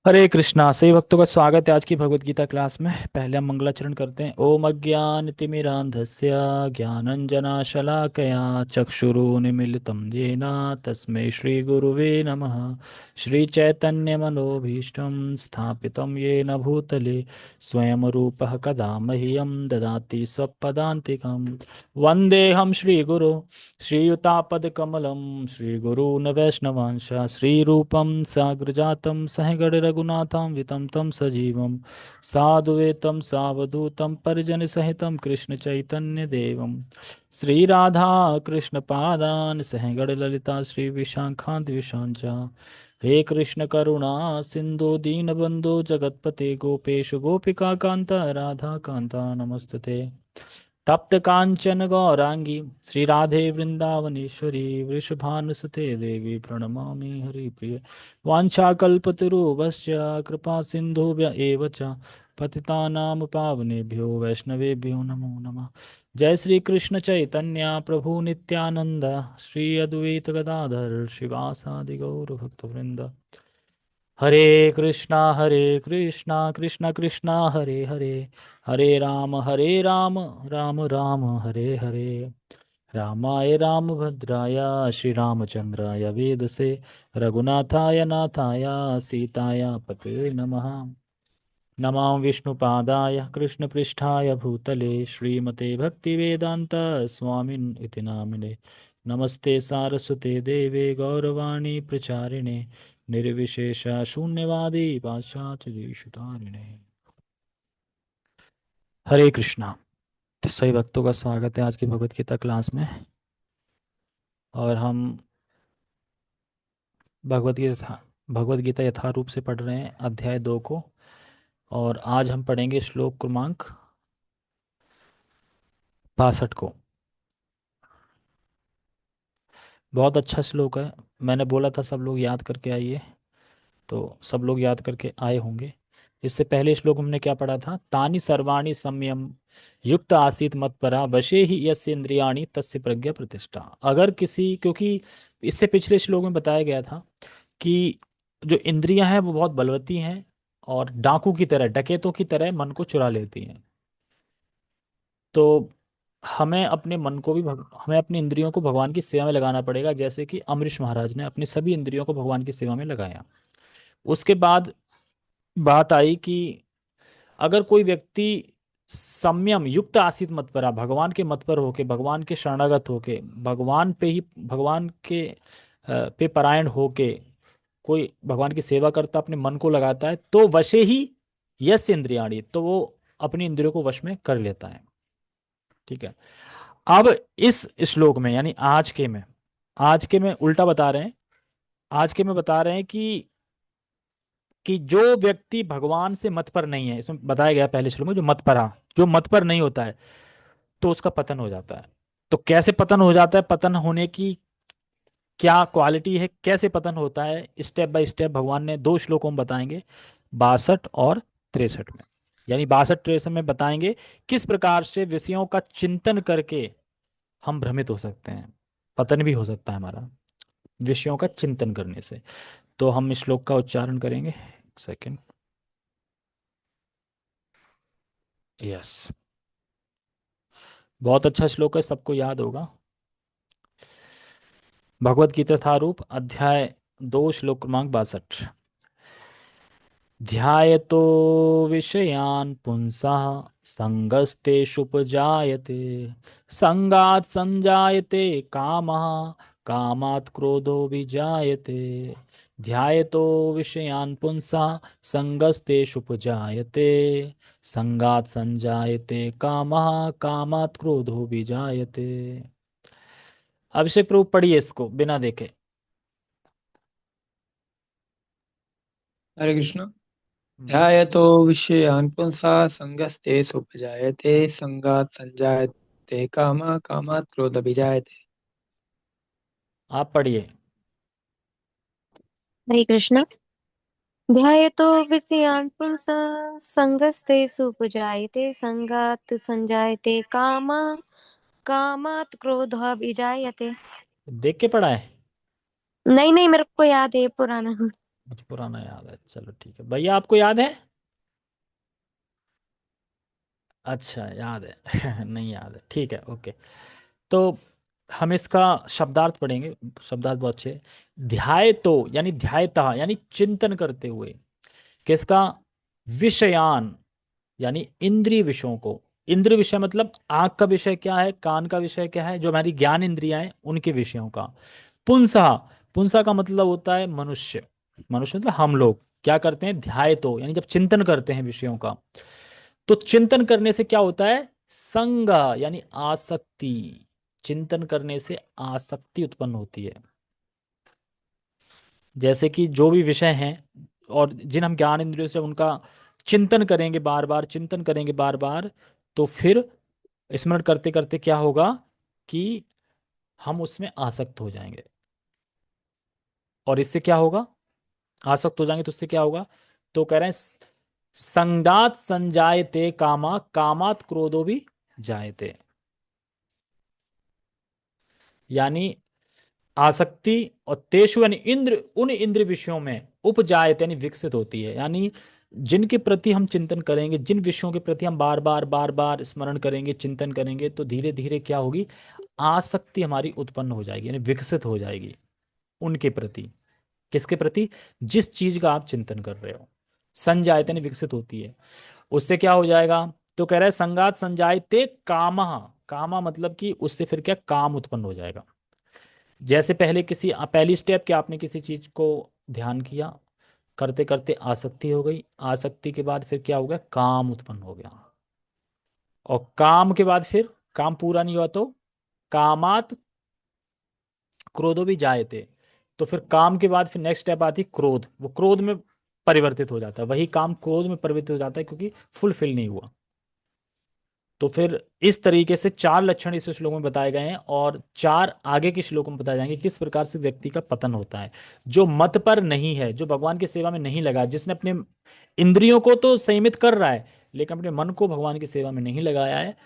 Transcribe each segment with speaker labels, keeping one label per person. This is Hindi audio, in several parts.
Speaker 1: हरे कृष्णा। सही भक्तों का स्वागत है आज की भगवत गीता क्लास में। पहले हम मंगलाचरण करते हैं। ओम अज्ञानतिमिरान्धस्य ज्ञानञ्जनाशलाकया चक्षुरुन्मीलितं येन तस्मै श्रीगुरुवे नमः। श्रीचैतन्यमनोभीष्टं स्थापितं येन भूतले स्वयं रूपः कदा मह्यं ददाति स्वपदान्तिकं। वन्देऽहं श्रीगुरो श्रीयुतापदकमलं श्रीगुरून् वैष्णवांश श्रीरूपं साग्रजातं सहगणरघुनाथं वितं तं सजीवं साधुवेतं सावधूतं परिजनसहितं कृष्णचैतन्यदेवं श्रीराधा कृष्णपादान् सहगणललिता श्रीविशाखान्विशाञ्च। हे कृष्ण करुणा सिन्धु दीनबन्धु जगत्पते गोपेश गोपिका कान्त राधा कान्ता नमस्तुते। तप्त कांचन गौरांगी श्री राधे वृंदावनेश्वरी वृषभानुसुते देवी प्रणमामि हरिप्रिय। वाञ्छाकल्पतरुभ्यश्च कृपा सिन्धुभ्य एव च पतितानां पावनेभ्यो वैष्णवेभ्यो नमो नमः। जय श्री कृष्ण चैतन्य प्रभु नित्यानंद श्री अद्वैत गदाधर शिवासादि गौर भक्तवृंद। हरे कृष्णा कृष्ण कृष्णा हरे हरे हरे राम राम राम हरे हरे। रामाय रामभद्राय श्री रामचंद्राय वेदसे रघुनाथाय नाथाय सीताय पते नमः। नमां विष्णुपादाय कृष्णपृष्ठाय भूतले श्रीमते भक्तिवेदांत स्वामिन् इति नामिने। नमस्ते सारस्वते देवे गौरवाणी प्रचारिणे निर्विशेष शून्यवादी पाश्चात्य देशतारिणे। हरे कृष्णा। तो सभी भक्तों का स्वागत है आज की भगवत गीता क्लास में। और हम भगवत गीता यथारूप से पढ़ रहे हैं अध्याय 2 को। और आज हम पढ़ेंगे श्लोक क्रमांक 62 को। बहुत अच्छा श्लोक है। मैंने बोला था सब लोग याद करके आइए, तो सब लोग याद करके आए होंगे। इससे पहले श्लोक हमने क्या पढ़ा था? तानि सर्वाणि संयम युक्त आसीत मत्परा वशे ही यस्य इंद्रियाणि तस्य प्रज्ञा प्रतिष्ठा। अगर किसी, क्योंकि इससे पिछले श्लोक में बताया गया था कि जो इंद्रियां हैं वो बहुत बलवती हैं और डाकू की तरह, डकैतों की तरह मन को चुरा लेती हैं। तो हमें अपनी इंद्रियों को भगवान की सेवा में लगाना पड़ेगा, जैसे कि अमरीश महाराज ने अपनी सभी इंद्रियों को भगवान की सेवा में लगाया। उसके बाद बात आई कि अगर कोई व्यक्ति संयम युक्त आसित मत पर भगवान के मत पर होके, भगवान के शरणागत होके, भगवान के पे परायण होके कोई भगवान की सेवा करता, अपने मन को लगाता है, तो वशे ही यस इंद्रियाणी, तो वो अपनी इंद्रियों को वश में कर लेता है। ठीक है। अब इस श्लोक में, यानी आज के में उल्टा बता रहे हैं। आज के में बता रहे हैं कि जो व्यक्ति भगवान से मत पर नहीं है, इसमें बताया गया पहले श्लोक में, जो मत पर नहीं होता है तो उसका पतन हो जाता है। तो कैसे पतन हो जाता है, पतन होने की क्या क्वालिटी है, कैसे पतन होता है, स्टेप बाय स्टेप भगवान ने 2 श्लोकों में बताएंगे, 62 और 63 में। यानी 62 63 में बताएंगे किस प्रकार से विषयों का चिंतन करके हम भ्रमित हो सकते हैं, पतन भी हो सकता है हमारा विषयों का चिंतन करने से। तो हम इस श्लोक का उच्चारण करेंगे। एक सेकेंड। यस, बहुत अच्छा श्लोक है, सबको याद होगा। भगवत गीता यथारूप अध्याय 2 श्लोक क्रमांक 62। ध्यायतो विषयान् पुंसः संगस्तेषुपजायते संगात् संजायते कामः कामात् क्रोधो विजायते। ध्यायतो विषयान् पुंसः संगस्तेषुपजायते संगात् संजायते कामः कामात् क्रोधो विजायते। अभिषेक प्रभु पढ़िए इसको बिना देखे।
Speaker 2: हरे कृष्ण।
Speaker 1: हम्म।
Speaker 2: ध्यायतो विषयान् पुंसः संगस्ते सुपजायते संगात् संजायते कामः कामात् क्रोधभिजायते।
Speaker 1: आप पढ़िए।
Speaker 3: हरे कृष्ण। ध्यायतो विषयान् पुंसः सङ्गस्ते सुपजायते संगात् संजायते कामः कामात् क्रोधः विजायते।
Speaker 1: देख के पढ़ा है।
Speaker 3: नहीं नहीं, मेरे को याद है पुराना।
Speaker 1: मुझे पुराना याद है, चलो ठीक है। भैया आपको याद है? अच्छा याद है। नहीं याद है, ठीक है, ओके। तो हम इसका शब्दार्थ पढ़ेंगे। शब्दार्थ बहुत अच्छे। ध्याय तो यानी ध्यायता यानी चिंतन करते हुए, किसका? विषयान यानी इंद्रिय विषयों को। इंद्रिय विषय मतलब आंख का विषय क्या है, कान का विषय क्या है, जो हमारी ज्ञान इंद्रियां हैं उनके विषयों का। पुंसा, पुंसा का मतलब होता है मनुष्य। मनुष्य मतलब हम लोग क्या करते हैं? ध्याय तो यानी जब चिंतन करते हैं विषयों का, तो चिंतन करने से क्या होता है? संग यानी आसक्ति। चिंतन करने से आसक्ति उत्पन्न होती है। जैसे कि जो भी विषय हैं और जिन हम ज्ञान इंद्रियों से उनका चिंतन करेंगे बार बार, चिंतन करेंगे बार बार, तो फिर स्मरण करते करते क्या होगा कि हम उसमें आसक्त हो जाएंगे। और इससे क्या होगा? आसक्त हो जाएंगे तो उससे क्या होगा? तो कह रहे हैं संगात संजायते कामा, कामात क्रोधो भी जायते। यानी आसक्ति, और तेषु यानी इंद्र, उन इंद्र विषयों में उपजायते यानी विकसित होती है। यानी जिनके प्रति हम चिंतन करेंगे, जिन विषयों के प्रति हम बार बार बार बार स्मरण करेंगे, चिंतन करेंगे, तो धीरे धीरे क्या होगी? आसक्ति हमारी उत्पन्न हो जाएगी, यानी विकसित हो जाएगी उनके प्रति। किसके प्रति? जिस चीज का आप चिंतन कर रहे हो। संजायते यानी विकसित होती है। उससे क्या हो जाएगा? तो कह रहा है संगात संजायते कामा। कामा मतलब कि उससे फिर क्या? काम उत्पन्न हो जाएगा। जैसे पहले किसी पहली स्टेप क्या, आपने किसी चीज को ध्यान किया, करते करते आसक्ति हो गई, आसक्ति के बाद फिर क्या हो गया? काम उत्पन्न हो गया। और काम के बाद फिर काम पूरा नहीं हुआ तो कामात क्रोधो भी जायते। तो फिर काम के बाद फिर नेक्स्ट स्टेप आती क्रोध, वो क्रोध में परिवर्तित हो जाता है, वही काम क्रोध में परिवर्तित हो जाता है क्योंकि फुलफिल नहीं हुआ। तो फिर इस तरीके से चार लक्षण इस श्लोक में बताए गए हैं, और चार आगे के श्लोकों में बताए जाएंगे किस प्रकार से व्यक्ति का पतन होता है। जो मत पर नहीं है, जो भगवान की सेवा में नहीं लगा, जिसने अपने इंद्रियों को तो संयमित कर रहा है लेकिन अपने मन को भगवान की सेवा में नहीं लगाया है,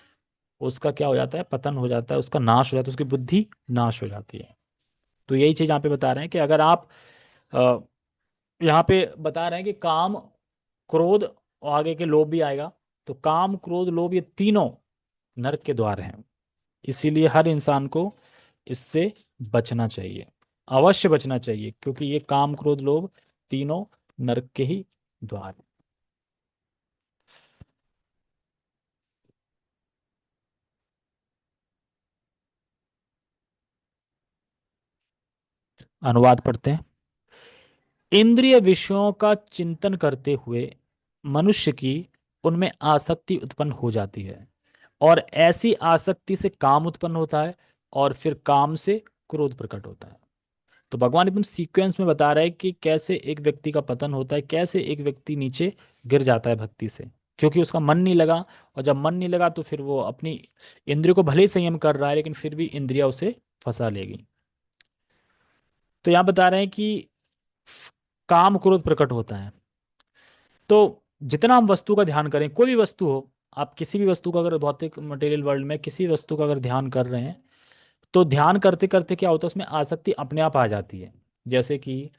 Speaker 1: उसका क्या हो जाता है? पतन हो जाता है, उसका नाश हो जाता है, उसकी बुद्धि नाश हो जाती है। तो यही चीज यहाँ पे बता रहे हैं कि अगर आप अ, यहाँ पे बता रहे हैं कि काम, क्रोध और आगे के लोभ भी आएगा। तो काम, क्रोध, लोभ ये तीनों नरक के द्वार हैं। इसीलिए हर इंसान को इससे बचना चाहिए, अवश्य बचना चाहिए, क्योंकि ये काम, क्रोध, लोभ तीनों नरक के ही द्वार हैं। अनुवाद पढ़ते हैं। इंद्रिय विषयों का चिंतन करते हुए मनुष्य की उनमें आसक्ति उत्पन्न हो जाती है, और ऐसी आसक्ति से काम उत्पन्न होता है, और फिर काम से क्रोध प्रकट होता है। तो भगवान एकदम सीक्वेंस में बता रहा है कि कैसे एक व्यक्ति का पतन होता है, कैसे एक व्यक्ति नीचे गिर जाता है भक्ति से, क्योंकि उसका मन नहीं लगा। और जब मन नहीं लगा तो फिर वो अपनी इंद्रियों को भले ही संयम कर रहा है लेकिन फिर भी इंद्रिया उसे फंसा लेगी। तो यहाँ बता रहे हैं कि काम क्रोध प्रकट होता है। तो जितना हम वस्तु का ध्यान करें, कोई भी वस्तु हो, आप किसी भी वस्तु का अगर भौतिक मटेरियल वर्ल्ड में किसी वस्तु का अगर ध्यान कर रहे हैं, तो ध्यान करते करते क्या होता है? उसमें आसक्ति अपने आप आ जाती है। जैसे कि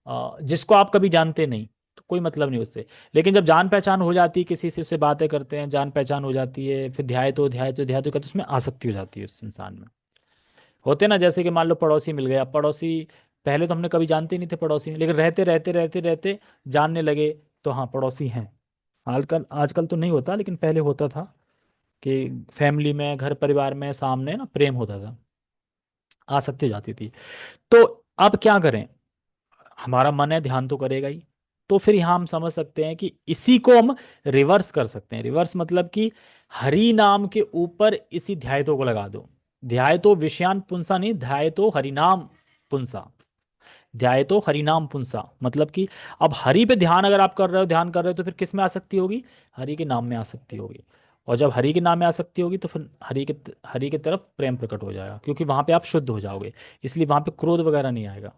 Speaker 1: जिसको आप कभी जानते नहीं तो कोई मतलब नहीं उससे, लेकिन जब जान पहचान हो जाती है किसी से, उससे बातें करते हैं, जान पहचान हो जाती है, फिर ध्याय तो करते उसमें आसक्ति हो जाती है उस इंसान में। होते ना, जैसे कि मान लो पड़ोसी मिल गया, पड़ोसी पहले तो हमने कभी जानते ही नहीं थे पड़ोसी में, लेकिन रहते रहते रहते रहते जानने लगे, तो हाँ पड़ोसी हैं। आजकल आजकल तो नहीं होता लेकिन पहले होता था कि फैमिली में, घर परिवार में सामने ना प्रेम होता था, आसक्ति हो जाती थी। तो अब क्या करें? हमारा मन है, ध्यान तो करेगा ही। तो फिर यहां हम समझ सकते हैं कि इसी को हम रिवर्स कर सकते हैं। रिवर्स मतलब कि हरि नाम के ऊपर इसी ध्यायतो को लगा दो। ध्यायतो विषयान पुंसा नहीं, ध्यायतो हरिनाम पुंसा। ध्यायतो हरिनाम पुंसा मतलब कि अब हरि पे ध्यान अगर आप कर रहे हो, ध्यान कर रहे हो, तो फिर किस में आसक्ति होगी? हरि के नाम में आसक्ति होगी। और जब हरि के नाम में आसक्ति होगी तो फिर हरि के तरफ प्रेम प्रकट हो जाएगा, क्योंकि वहां पे आप शुद्ध हो जाओगे। इसलिए वहां पे क्रोध वगैरह नहीं आएगा।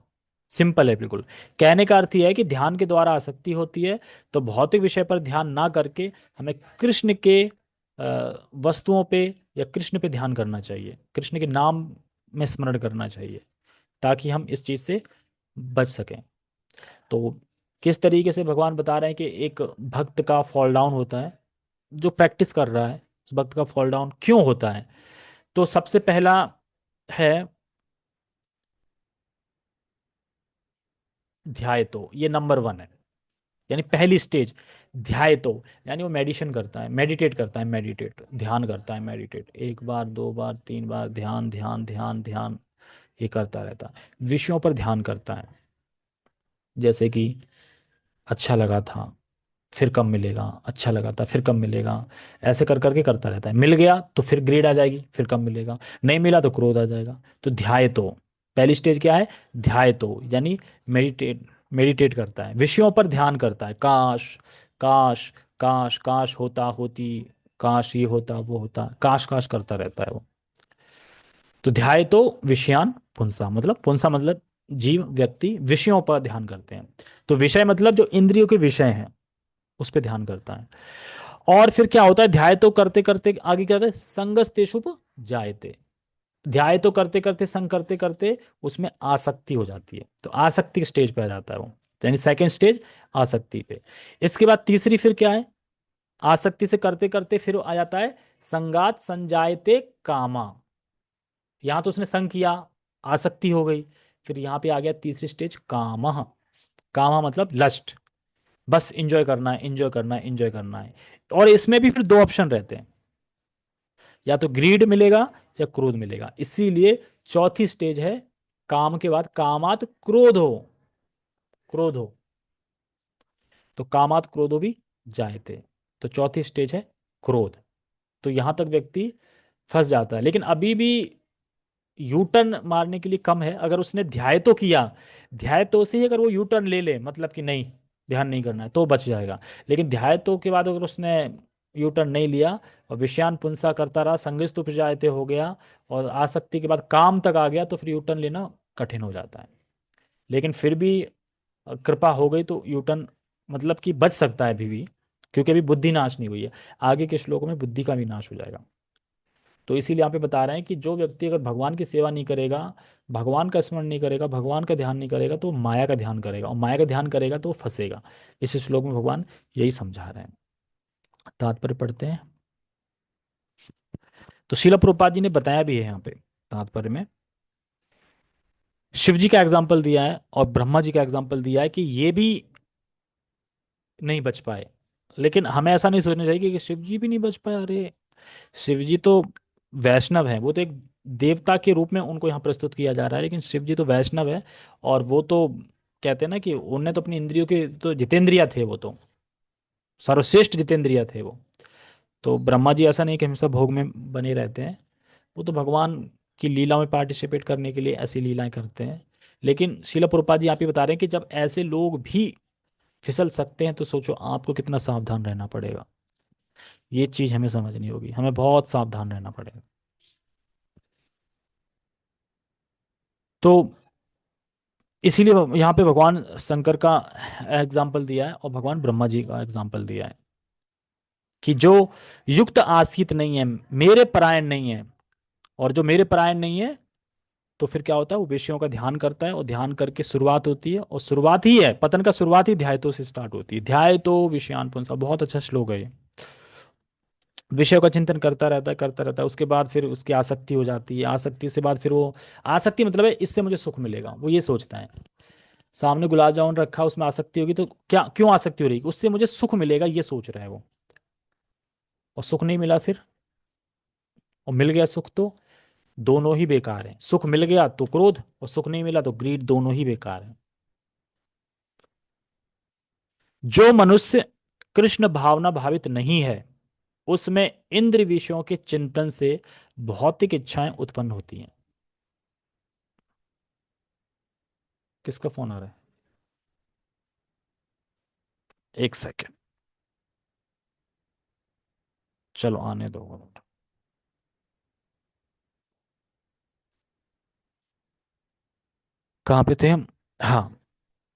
Speaker 1: सिंपल है बिल्कुल। कहने का अर्थ यह है कि ध्यान के द्वारा आसक्ति होती है, तो भौतिक विषय पर ध्यान ना करके हमें कृष्ण के वस्तुओं पे या कृष्ण पे ध्यान करना चाहिए, कृष्ण के नाम में स्मरण करना चाहिए, ताकि हम इस चीज से बच सकें। तो किस तरीके से भगवान बता रहे हैं कि एक भक्त का फॉल डाउन होता है, जो प्रैक्टिस कर रहा है उस भक्त का फॉल डाउन क्यों होता है। तो सबसे पहला है ध्यायतो, ये नंबर वन है, यानी पहली स्टेज ध्यायतो, यानी वो मेडिटेशन करता है, मेडिटेट करता है, मेडिटेट ध्यान करता है, मेडिटेट एक बार दो बार तीन बार ध्यान ध्यान ध्यान ध्यान ये करता रहता है, विषयों पर ध्यान करता है, जैसे कि अच्छा लगा था फिर कब मिलेगा, अच्छा लगा था फिर कब मिलेगा, ऐसे कर करके करता रहता है। मिल गया तो फिर ग्रेड आ जाएगी, फिर कब मिलेगा, नहीं मिला तो क्रोध आ जाएगा। तो ध्याय तो पहली स्टेज क्या है, ध्याय तो यानी मेडिटेट, मेडिटेट करता है, विषयों पर ध्यान करता है, काश काश काश काश होता होती, काश ये होता वो होता, काश काश करता रहता है वो। तो ध्याय तो विषयान पुंसा, मतलब पुंसा मतलब जीव व्यक्ति विषयों पर ध्यान करते हैं। तो विषय मतलब जो इंद्रियों के विषय हैं उस पर ध्यान करता है। और फिर क्या होता है, ध्याय तो करते करते आगे क्या होता है, संगस्तेषुप जायते, ध्याय तो करते करते संग करते करते उसमें आसक्ति हो जाती है, तो आसक्ति के स्टेज पे आ जाता है वो, यानी सेकंड स्टेज आसक्ति पे। इसके बाद तीसरी फिर क्या है, आसक्ति से करते करते फिर आ जाता है संगात संजायते कामा, यहां तो उसने संग किया, आसक्ति हो गई, फिर यहां पे आ गया तीसरी स्टेज कामह, कामह मतलब लस्ट, बस इंजॉय करना है इंजॉय करना है इंजॉय करना है। और इसमें भी फिर दो ऑप्शन रहते हैं, या तो ग्रीड मिलेगा या क्रोध मिलेगा, इसीलिए चौथी स्टेज है काम के बाद कामात क्रोध हो, क्रोध हो, तो कामात क्रोधो भी जायते, तो चौथी स्टेज है क्रोध। तो यहां तक व्यक्ति फंस जाता है, लेकिन अभी भी यू टर्न मारने के लिए कम है, अगर उसने ध्याय तो किया, ध्याय तो से ही अगर वो यू टर्न ले ले, मतलब कि नहीं ध्यान नहीं करना है, तो बच जाएगा। लेकिन ध्याय तो के बाद अगर उसने यू टर्न नहीं लिया और विषयान पुंसा करता रहा, संगस्तु उपजायते हो गया और आसक्ति के बाद काम तक आ गया, तो फिर यू टर्न लेना कठिन हो जाता है। लेकिन फिर भी कृपा हो गई तो यू टर्न मतलब कि बच सकता है अभी भी, क्योंकि अभी बुद्धि नाश नहीं हुई है, आगे के श्लोकों में बुद्धि का भी नाश हो जाएगा। तो इसीलिए यहाँ पे बता रहे हैं कि जो व्यक्ति अगर भगवान की सेवा नहीं करेगा, भगवान का स्मरण नहीं करेगा, भगवान का ध्यान नहीं करेगा, तो माया का ध्यान करेगा, और माया का ध्यान करेगा तो वो फंसेगा। इस श्लोक में भगवान यही समझा रहे हैं। तात्पर्य पढ़ते हैं। तो शिला प्रभुपाद जी ने बताया भी है यहाँ पे तात्पर्य में, शिव जी का एग्जाम्पल दिया है और ब्रह्मा जी का एग्जाम्पल दिया है कि ये भी नहीं बच पाए। लेकिन हमें ऐसा नहीं सोचना चाहिए कि शिव जी भी नहीं बच पाए, अरे शिव जी तो वैष्णव है, वो तो एक देवता के रूप में उनको यहाँ प्रस्तुत किया जा रहा है, लेकिन शिव जी तो वैष्णव है। और वो तो कहते हैं ना कि उनने तो अपनी इंद्रियों के तो जितेंद्रिय थे, वो तो सर्वश्रेष्ठ जितेंद्रिय थे वो। तो ब्रह्मा जी ऐसा नहीं कि हमेशा भोग में बने रहते हैं, वो तो भगवान की लीला में पार्टिसिपेट करने के लिए ऐसी लीलाएं करते हैं। लेकिन शिला प्रभुपाद जी यहाँ पे बता रहे हैं कि जब ऐसे लोग भी फिसल सकते हैं, तो सोचो आपको कितना सावधान रहना पड़ेगा। ये चीज हमें समझनी होगी, हमें बहुत सावधान रहना पड़ेगा। तो इसीलिए यहाँ पे भगवान शंकर का एग्जाम्पल दिया है और भगवान ब्रह्मा जी का एग्जाम्पल दिया है कि जो युक्त आसित नहीं है, मेरे परायण नहीं है, और जो मेरे परायण नहीं है, तो फिर क्या होता है, वो विषयों का ध्यान करता है, और ध्यान करके शुरुआत होती है, और शुरुआत ही है पतन का, शुरुआत ही ध्यायतो से स्टार्ट होती है। ध्यायतो विषयान पुंसा, बहुत अच्छा श्लोक है ये। विषयों का चिंतन करता रहता है करता रहता है, उसके बाद फिर उसकी आसक्ति हो जाती है, आसक्ति से बाद फिर वो, आसक्ति मतलब है इससे मुझे सुख मिलेगा, वो ये सोचता है। सामने गुलाब जामुन रखा, उसमें आसक्ति होगी तो क्या, क्यों आसक्ति हो रही, उससे मुझे सुख मिलेगा, ये सोच रहा है वो। और सुख नहीं मिला फिर, और मिल गया सुख, तो दोनों ही बेकार हैं। सुख मिल गया तो क्रोध, और सुख नहीं मिला तो ग्रीड, दोनों ही बेकार हैं। जो मनुष्य कृष्ण भावना भावित नहीं है, उसमें इंद्र विषयों के चिंतन से भौतिक इच्छाएं उत्पन्न होती हैं। किसका फोन आ रहा है, एक सेकेंड, चलो आने दो। कहाँ पे थे हम, हाँ।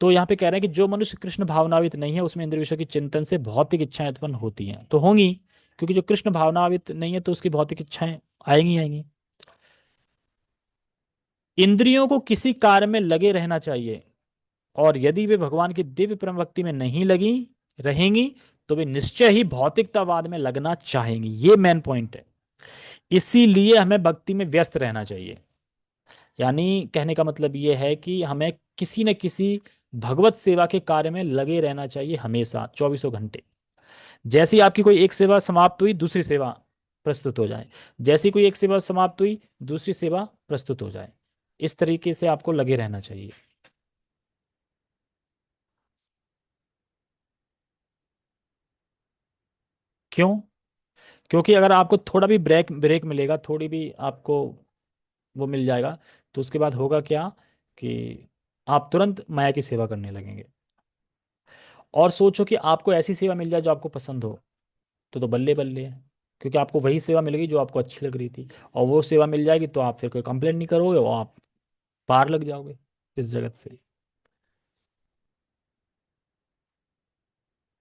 Speaker 1: तो यहाँ पे कह रहे हैं कि जो मनुष्य कृष्ण भावनावित नहीं है, उसमें इंद्र विषय के चिंतन से भौतिक इच्छाएं उत्पन्न होती हैं, तो होंगी, क्योंकि जो कृष्ण भावनावित नहीं है तो उसकी भौतिक इच्छाएं आएंगी आएंगी। इंद्रियों को किसी कार्य में लगे रहना चाहिए, और यदि वे भगवान की दिव्य प्रेम भक्ति में नहीं लगी रहेंगी तो वे निश्चय ही भौतिकतावाद में लगना चाहेंगी। ये मेन पॉइंट है। इसीलिए हमें भक्ति में व्यस्त रहना चाहिए। यानी कहने का मतलब ये है कि हमें किसी न किसी भगवत सेवा के कार्य में लगे रहना चाहिए हमेशा, चौबीसों घंटे। जैसे ही आपकी कोई एक सेवा समाप्त हुई, दूसरी सेवा प्रस्तुत हो जाए। जैसी कोई एक सेवा समाप्त हुई, दूसरी सेवा प्रस्तुत हो जाए। इस तरीके से आपको लगे रहना चाहिए। क्यों? क्योंकि अगर आपको थोड़ा भी ब्रेक ब्रेक मिलेगा, थोड़ी भी आपको वो मिल जाएगा, तो उसके बाद होगा क्या कि आप तुरंत माया की सेवा करने लगेंगे। और सोचो कि आपको ऐसी सेवा मिल जाए जो आपको पसंद हो, तो बल्ले बल्ले है। क्योंकि आपको वही सेवा मिलेगी जो आपको अच्छी लग रही थी, और वो सेवा मिल जाएगी तो आप फिर कोई कंप्लेंट नहीं करोगे और आप पार लग जाओगे इस जगत से।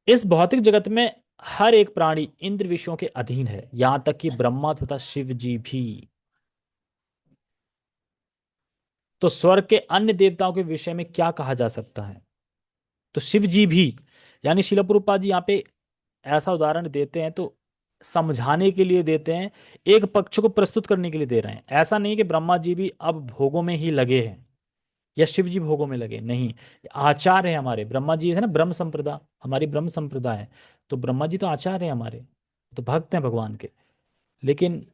Speaker 1: इस भौतिक जगत में हर एक प्राणी इंद्र विषयों के अधीन है, यहां तक कि ब्रह्मा तथा शिव जी भी। तो स्वर्ग के अन्य देवताओं के विषय में क्या कहा जा सकता है? तो शिव जी भी, यानी शिला प्रभुपाद जी यहाँ पे ऐसा उदाहरण देते हैं तो समझाने के लिए देते हैं, एक पक्ष को प्रस्तुत करने के लिए दे रहे हैं। ऐसा नहीं कि ब्रह्मा जी भी अब भोगों में ही लगे हैं या शिव जी भोगों में लगे, नहीं। आचार्य है हमारे ब्रह्मा जी, है ना, ब्रह्म संप्रदा, हमारी ब्रह्म संप्रदाय है। तो ब्रह्मा जी तो आचार्य हैं हमारे, तो भक्त हैं भगवान के। लेकिन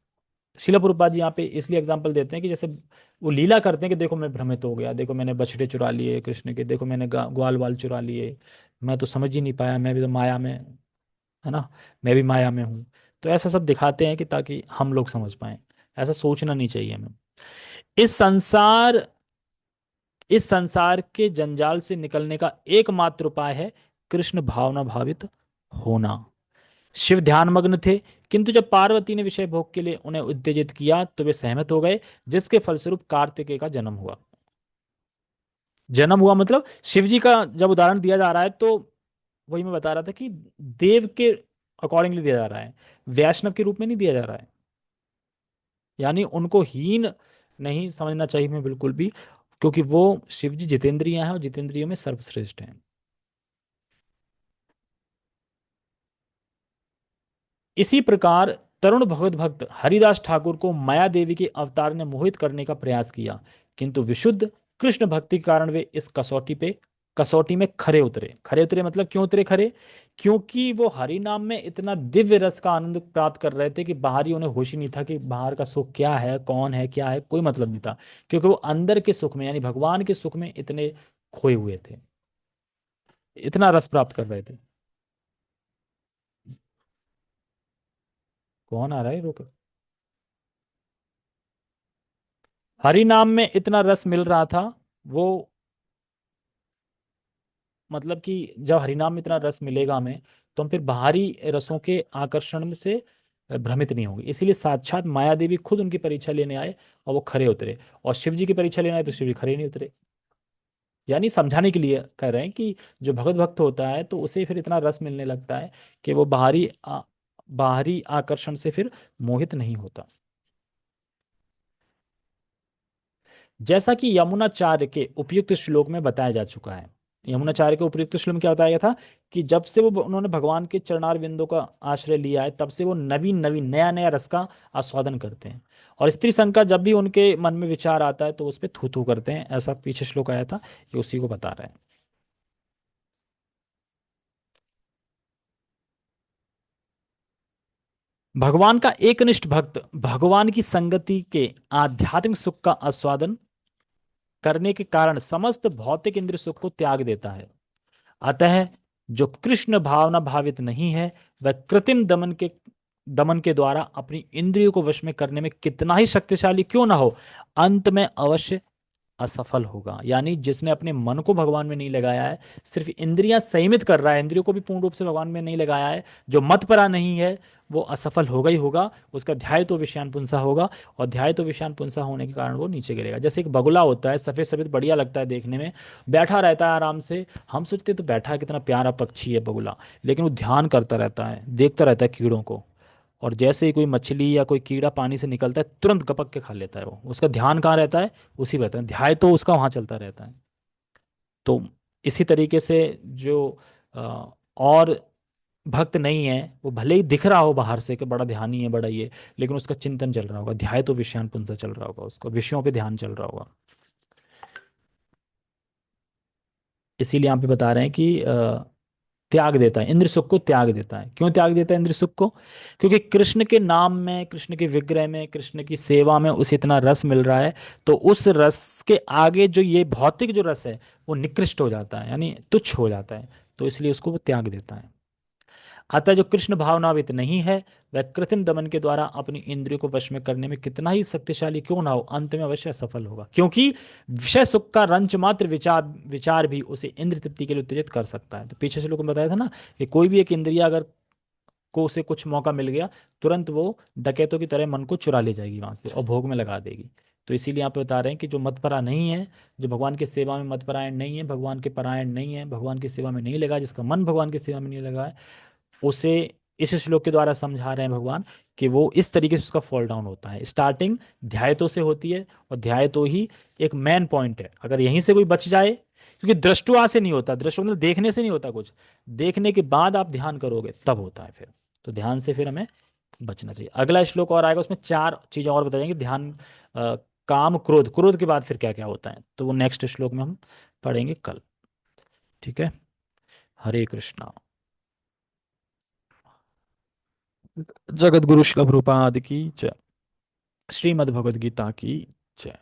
Speaker 1: शिला प्रभुपाद जी यहाँ पे इसलिए एग्जाम्पल देते हैं कि जैसे वो लीला करते हैं कि देखो मैं भ्रमित हो गया, देखो मैंने बछड़े चुरा लिए कृष्ण के, देखो मैंने ग्वाल वाल चुरा लिए, मैं तो समझ ही नहीं पाया, मैं भी तो माया में, है ना, मैं भी माया में हूँ। तो ऐसा सब दिखाते हैं कि ताकि हम लोग समझ पाए। ऐसा सोचना नहीं चाहिए हमें। इस संसार इस संसार के जंजाल से निकलने का एकमात्र उपाय है कृष्ण भावना भावित होना। शिव ध्यान मग्न थे, किंतु जब पार्वती ने विषय भोग के लिए उन्हें उत्तेजित किया तो वे सहमत हो गए, जिसके फलस्वरूप कार्तिकेय का जन्म हुआ। जन्म हुआ मतलब शिव जी का जब उदाहरण दिया जा रहा है तो वही मैं बता रहा था कि देव के अकॉर्डिंगली दिया जा रहा है, वैष्णव के रूप में नहीं दिया जा रहा है। यानी उनको हीन नहीं समझना चाहिए हमें बिल्कुल भी, क्योंकि वो शिव जी जितेंद्रिय हैं और जितेंद्रियों में सर्वश्रेष्ठ हैं। इसी प्रकार तरुण भगवत भक्त हरिदास ठाकुर को माया देवी के अवतार ने मोहित करने का प्रयास किया, किंतु विशुद्ध कृष्ण भक्ति के कारण वे इस कसौटी में खरे उतरे। खरे उतरे मतलब क्यों उतरे खरे? क्योंकि वो हरि नाम में इतना दिव्य रस का आनंद प्राप्त कर रहे थे कि बाहरी उन्हें होश ही नहीं था कि बाहर का सुख क्या है, कौन है, क्या है, कोई मतलब नहीं था। क्योंकि वो अंदर के सुख में यानी भगवान के सुख में इतने खोए हुए थे, इतना रस प्राप्त कर रहे थे। कौन आ रहा है रोक? हरि नाम में इतना रस मिल रहा था वो, मतलब कि जब हरिनाम में इतना रस मिलेगा हमें, तो हम फिर बाहरी रसों के आकर्षण से भ्रमित नहीं होंगे। इसीलिए साक्षात माया देवी खुद उनकी परीक्षा लेने आए और वो खरे उतरे, और शिव जी की परीक्षा लेने आए तो शिव जी खरे नहीं उतरे। यानी समझाने के लिए कह रहे हैं कि जो भगवत भक्त होता है तो उसे फिर इतना रस मिलने लगता है कि वो बाहरी आकर्षण से फिर मोहित नहीं होता। जैसा कि यमुनाचार्य के उपयुक्त श्लोक में बताया जा चुका है। यमुनाचार्य के उपयुक्त श्लोक में क्या बताया गया था कि जब से वो उन्होंने भगवान के चरणार बिंदु का आश्रय लिया है, तब से वो नवीन नवीन नया नया रस का आस्वादन करते हैं। और स्त्री संग का जब भी उनके मन में विचार आता है तो उस पर थू थू करते हैं। ऐसा पीछे श्लोक आया था, ये उसी को बता रहे हैं। भगवान का एकनिष्ठ भक्त भगवान की संगति के आध्यात्मिक सुख का आस्वादन करने के कारण समस्त भौतिक इंद्रिय सुख को त्याग देता है। अतः जो कृष्ण भावना भावित नहीं है, वह कृत्रिम दमन के द्वारा अपनी इंद्रियों को वश में करने में कितना ही शक्तिशाली क्यों ना हो, अंत में अवश्य असफल होगा। यानी जिसने अपने मन को भगवान में नहीं लगाया है, सिर्फ इंद्रियां संयमित कर रहा है, इंद्रियों को भी पूर्ण रूप से भगवान में नहीं लगाया है, जो मतपरा नहीं है, वो असफल होगा ही होगा। उसका ध्याय तो विषयान पुंसा होगा, और ध्याय तो विषयान पुंसा होने के कारण वो नीचे गिरेगा। जैसे एक बगुला होता है, सफेद सफेद बढ़िया लगता है देखने में, बैठा रहता है आराम से, हम सोचते हैं तो बैठा है, कितना प्यारा पक्षी है बगुला, लेकिन वो ध्यान करता रहता है, देखता रहता है कीड़ों को। और जैसे ही कोई मछली या कोई कीड़ा पानी से निकलता है, तुरंत गपक के खा लेता है वो। उसका ध्यान कहाँ रहता है? उसी में रहता है, ध्यान तो उसका वहां चलता रहता है। तो इसी तरीके से जो और भक्त नहीं है, वो भले ही दिख रहा हो बाहर से कि बड़ा ध्यानी है, बड़ा ये, लेकिन उसका चिंतन चल रहा होगा, ध्याय तो विषयान पुंसा चल रहा होगा, उसका विषयों पे ध्यान चल रहा होगा। इसीलिए यहाँ पे बता रहे हैं कि त्याग देता है, इंद्र सुख को त्याग देता है। क्यों त्याग देता है इंद्र सुख को? क्योंकि कृष्ण के नाम में, कृष्ण के विग्रह में, कृष्ण की सेवा में उसे इतना रस मिल रहा है, तो उस रस के आगे जो ये भौतिक जो रस है वो निकृष्ट हो जाता है, यानी तुच्छ हो जाता है, तो इसलिए उसको वो त्याग देता है। अतः जो कृष्ण भावनावित नहीं है, वह कृत्रिम दमन के द्वारा अपनी इंद्रियों को वश में करने में कितना ही शक्तिशाली क्यों ना हो, अंत में अवश्य सफल होगा, क्योंकि विषय सुख का रंच मात्र विचार विचार भी उसे इंद्र तृप्ति के लिए उत्तेजित कर सकता है। तो पीछे से लोगों ने बताया था ना कि कोई भी एक इंद्रिया अगर को उसे कुछ मौका मिल गया, तुरंत वो डकैतों की तरह मन को चुरा ले जाएगी वहां से और भोग में लगा देगी। तो इसीलिए यहाँ पे बता रहे हैं कि जो मतपरा नहीं है, जो भगवान की सेवा में मतपरायण नहीं है, भगवान के परायण नहीं है, भगवान की सेवा में नहीं लगा, जिसका मन भगवान की सेवा में नहीं लगा है, उसे इस श्लोक के द्वारा समझा रहे हैं भगवान कि वो इस तरीके से उसका फॉल डाउन होता है। स्टार्टिंग ध्यायतों से होती है, और ध्यायतो ही एक मेन पॉइंट है। अगर यहीं से कोई बच जाए, क्योंकि दृष्टुआ से नहीं होता, दृष्टु मतलब देखने से नहीं होता, कुछ देखने के बाद आप ध्यान करोगे तब होता है फिर। तो ध्यान से फिर हमें बचना चाहिए। अगला श्लोक और आएगा, उसमें चार चीजें और बताएंगे, ध्यान, काम, क्रोध, क्रोध के बाद फिर क्या क्या होता है, तो वो नेक्स्ट श्लोक में हम पढ़ेंगे कल। ठीक है। हरे कृष्णा। जगत गुरु श्रील प्रभुपाद की जय। श्रीमद् भगवद गीता की जय।